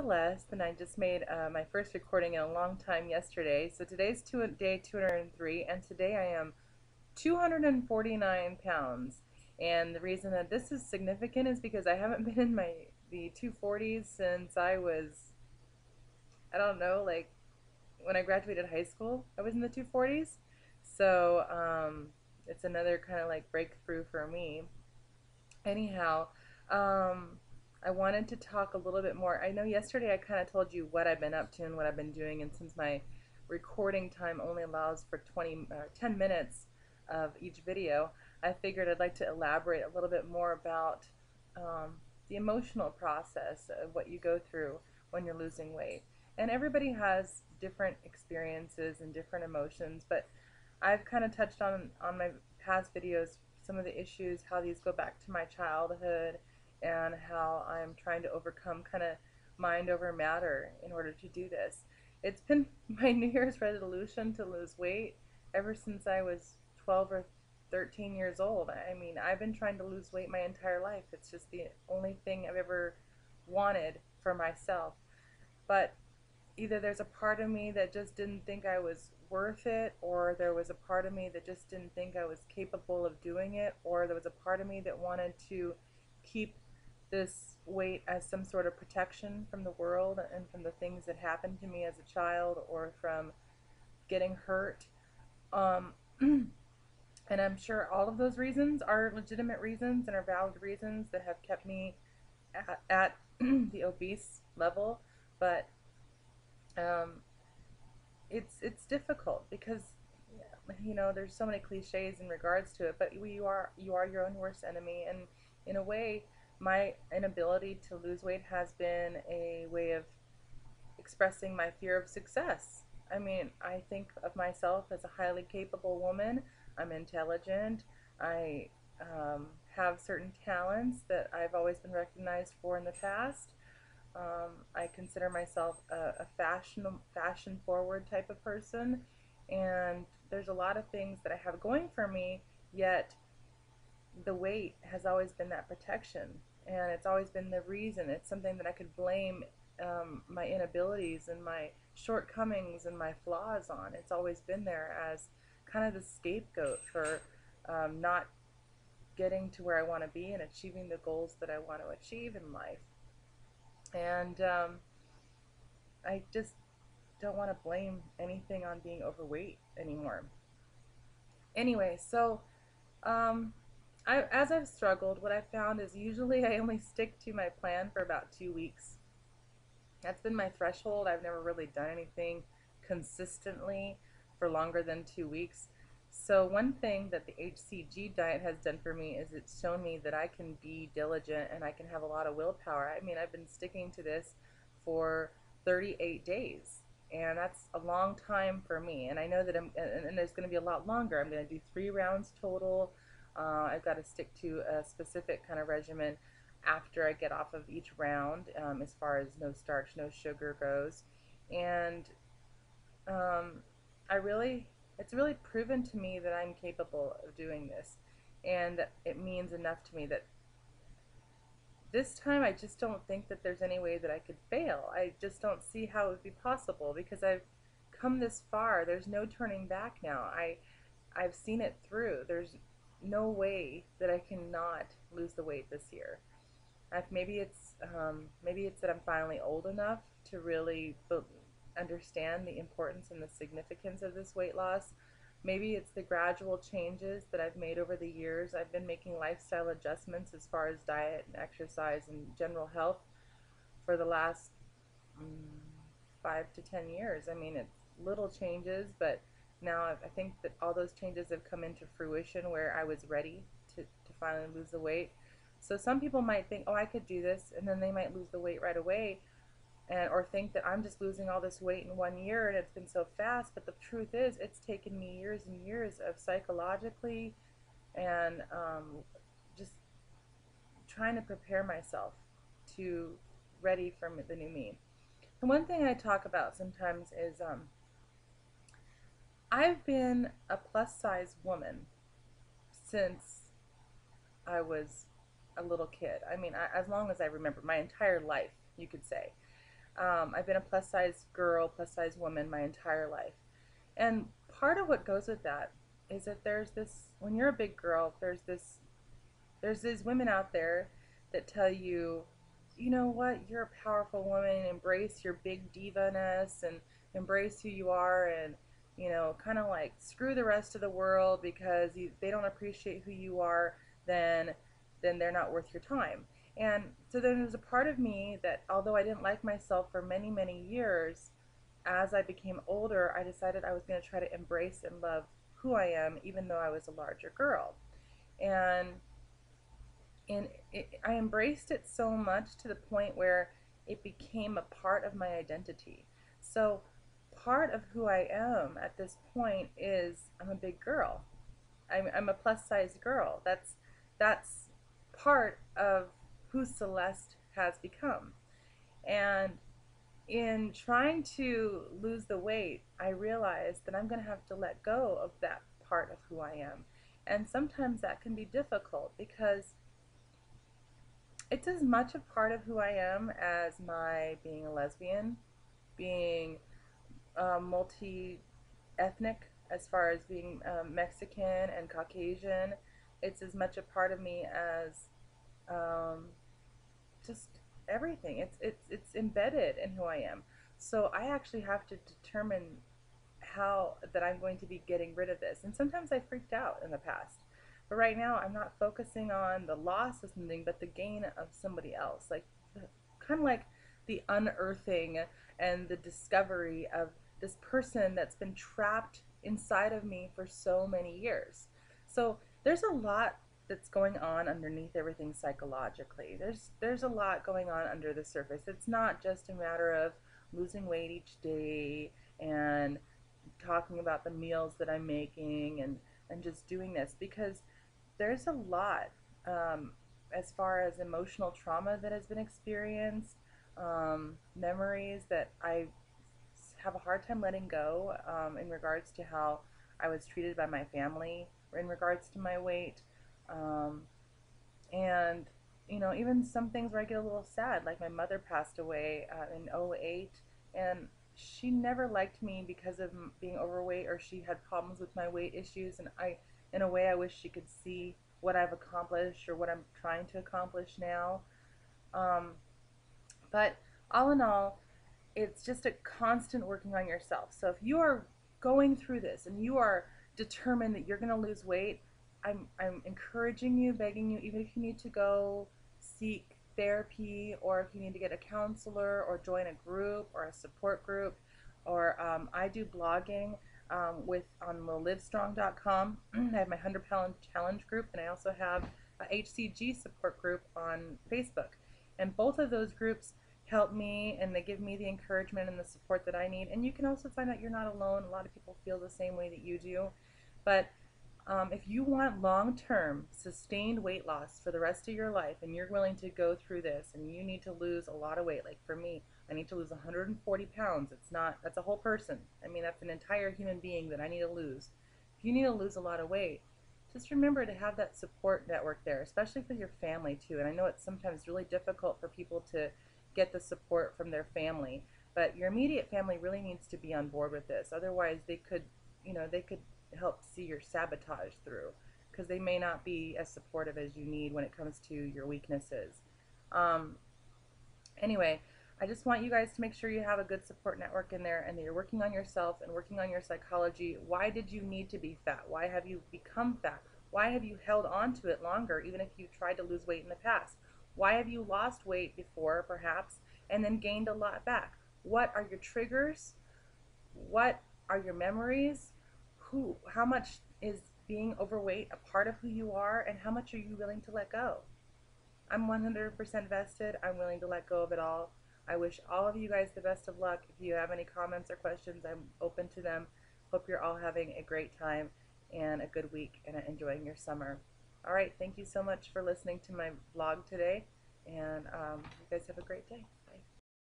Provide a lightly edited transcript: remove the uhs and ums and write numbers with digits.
Celeste, and I just made my first recording in a long time yesterday. So today's day 203, and today I am 249 pounds. And the reason that this is significant is because I haven't been in the 240s since I was, I don't know, like when I graduated high school, I was in the 240s. So it's another kind of like breakthrough for me. Anyhow, I wanted to talk a little bit more. I know yesterday I kind of told you what I've been up to and what I've been doing, and since my recording time only allows for 10 minutes of each video, I figured I'd like to elaborate a little bit more about um, the emotional process of what you go through when you're losing weight. And everybody has different experiences and different emotions, but I've kind of touched on my past videos some of the issues, how these go back to my childhood, and how I'm trying to overcome kind of mind over matter in order to do this. It's been my New Year's resolution to lose weight ever since I was 12 or 13 years old. I mean, I've been trying to lose weight my entire life. It's just the only thing I've ever wanted for myself. But either there's a part of me that just didn't think I was worth it, or there was a part of me that just didn't think I was capable of doing it, or there was a part of me that wanted to keep this weight as some sort of protection from the world and from the things that happened to me as a child or from getting hurt. Um, and I'm sure all of those reasons are legitimate reasons and are valid reasons that have kept me at the obese level, but um, it's difficult because there's so many cliches in regards to it, but you are your own worst enemy, and in a way my inability to lose weight has been a way of expressing my fear of success. I mean, I think of myself as a highly capable woman. I'm intelligent. I have certain talents that I've always been recognized for in the past. I consider myself a fashion forward type of person, and there's a lot of things that I have going for me, yet the weight has always been that protection, and it's always been the reason. It's something that I could blame my inabilities and my shortcomings and my flaws on. It's always been there as kind of the scapegoat for not getting to where I want to be and achieving the goals that I want to achieve in life. And I just don't want to blame anything on being overweight anymore. Anyway, so as I've struggled, what I've found is usually I only stick to my plan for about 2 weeks. That's been my threshold. I've never really done anything consistently for longer than 2 weeks. So one thing that the HCG diet has done for me is it's shown me that I can be diligent and I can have a lot of willpower. I mean, I've been sticking to this for 38 days, and that's a long time for me. And I know that and there's going to be a lot longer. I'm going to do 3 rounds total. I've got to stick to a specific kind of regimen after I get off of each round, as far as no starch, no sugar goes. And it's really proven to me that I'm capable of doing this, and it means enough to me that this time I just don't think that there's any way that I could fail. I just don't see how it would be possible because I've come this far. There's no turning back now. I've seen it through. There's no way that I cannot lose the weight this year. Maybe it's that I'm finally old enough to really understand the importance and the significance of this weight loss. Maybe it's the gradual changes that I've made over the years. I've been making lifestyle adjustments as far as diet and exercise and general health for the last 5 to 10 years. I mean, it's little changes, but now I think that all those changes have come into fruition where I was ready to finally lose the weight. So some people might think, oh, I could do this, and then they might lose the weight right away, or think that I'm just losing all this weight in 1 year and it's been so fast. But the truth is, it's taken me years and years of psychologically and just trying to prepare myself to ready for the new me. And one thing I talk about sometimes is I've been a plus size woman since I was a little kid. I mean, as long as I remember, my entire life, you could say. I've been a plus size girl, plus size woman my entire life. And part of what goes with that is that there's this, when you're a big girl, there's these women out there that tell you, you know what, you're a powerful woman, embrace your big diva-ness and embrace who you are, and kind of like screw the rest of the world because they don't appreciate who you are, then they're not worth your time. And so then there's a part of me that, although I didn't like myself for many, many years, as I became older, I decided I was going to try to embrace and love who I am, even though I was a larger girl. And I embraced it so much to the point where it became a part of my identity. So part of who I am at this point is I'm a big girl. I'm a plus size girl. That's part of who Celeste has become. And in trying to lose the weight, I realized that I'm going to have to let go of that part of who I am. And sometimes that can be difficult because it's as much a part of who I am as my being a lesbian, being multi-ethnic as far as being Mexican and Caucasian. It's as much a part of me as just everything. It's embedded in who I am. So I actually have to determine how that I'm going to be getting rid of this. And sometimes I freaked out in the past. But right now I'm not focusing on the loss of something but the gain of somebody else. Like kind of like the unearthing and the discovery of this person that's been trapped inside of me for so many years. So there's a lot that's going on underneath everything psychologically. There's a lot going on under the surface. It's not just a matter of losing weight each day and talking about the meals that I'm making and just doing this, because there's a lot as far as emotional trauma that has been experienced, memories that I have a hard time letting go in regards to how I was treated by my family or in regards to my weight. Um, and even some things where I get a little sad, like my mother passed away in '08, and she never liked me because of being overweight, or she had problems with my weight issues, and in a way, I wish she could see what I've accomplished or what I'm trying to accomplish now. Um, but all in all, it's just a constant working on yourself. So if you are going through this and you are determined that you're going to lose weight, I'm encouraging you, begging you, even if you need to go seek therapy, or if you need to get a counselor or join a group or a support group, or I do blogging on livestrong.com. I have my 100-pound challenge group, and I also have a HCG support group on Facebook. And both of those groups help me, and they give me the encouragement and the support that I need. And you can also find out you're not alone. A lot of people feel the same way that you do. But if you want long-term sustained weight loss for the rest of your life, and you're willing to go through this, and you need to lose a lot of weight, like for me, I need to lose 140 pounds. That's a whole person. I mean, that's an entire human being that I need to lose. If you need to lose a lot of weight, just remember to have that support network there, especially for your family too. And I know it's sometimes really difficult for people to get the support from their family, but your immediate family really needs to be on board with this. Otherwise, they could help see your sabotage through, because they may not be as supportive as you need when it comes to your weaknesses. Anyway, I just want you guys to make sure you have a good support network in there, and that you're working on yourself and working on your psychology. Why did you need to be fat? Why have you become fat? Why have you held on to it longer, even if you tried to lose weight in the past? Why have you lost weight before, perhaps, and then gained a lot back? What are your triggers? What are your memories? How much is being overweight a part of who you are, and how much are you willing to let go? I'm 100% vested. I'm willing to let go of it all. I wish all of you guys the best of luck. If you have any comments or questions, I'm open to them. Hope you're all having a great time and a good week and enjoying your summer. All right, thank you so much for listening to my vlog today, and you guys have a great day.